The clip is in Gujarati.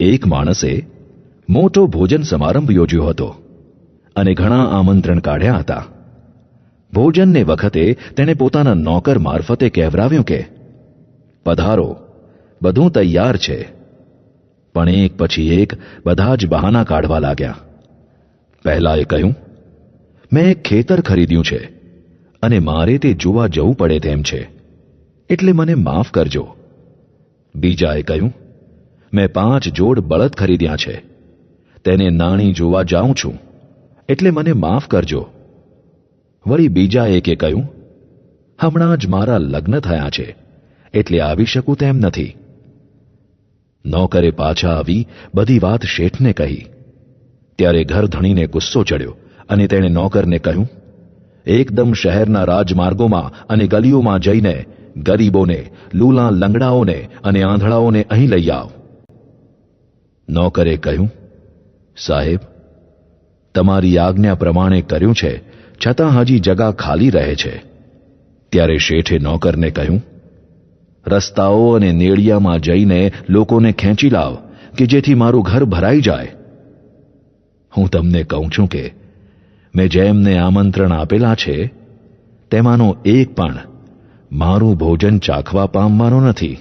એક માણસે મોટો ભોજન સમારંભ યોજ્યો હતો અને ઘણા આમંત્રણ કાઢ્યા હતા. ભોજનને વખતે તેણે પોતાના નોકર મારફતે કહેવરાવ્યું કે પધારો, બધું તૈયાર છે. પણ એક પછી એક બધા જ બહાના કાઢવા લાગ્યા. પહેલાએ કહ્યું, મેં એક ખેતર ખરીદ્યું છે અને મારે તે જોવા જવું પડે તેમ છે, એટલે મને માફ કરજો. બીજાએ કહ્યું, મેં 5 જોડ બળદ ખરીદ્યા છે, તેને નાણી જોવા જાઉં છું, એટલે મને માફ કરજો. વળી બીજા એકે કહ્યું, હમણાં જ મારા લગ્ન થયા છે, એટલે આવી શકું તેમ નથી. નોકરે પાછા આવી બધી વાત શેઠને કહી. ત્યારે ઘરધણીને ગુસ્સો ચડ્યો અને તેણે નોકરને કહ્યું, એકદમ શહેરના રાજમાર્ગોમાં અને ગલીઓમાં જઈને ગરીબોને, લૂલા લંગડાઓને અને આંધળાઓને અહીં લઈ આવ. નોકરે કહ્યું, સાહેબ, તમારી આજ્ઞા પ્રમાણે કર્યું છે, છતાં હજી જગા ખાલી રહે છે. ત્યારે શેઠે નોકરને કહ્યું, રસ્તાઓ અને નેડિયામાં જઈને લોકોને ખેંચી લાવ કે જેથી મારું ઘર ભરાઈ જાય. હું તમને કહું છું કે મેં જેમને આમંત્રણ આપેલા છે તેમાંનો એક પણ મારું ભોજન ચાખવા પામવાનો નથી.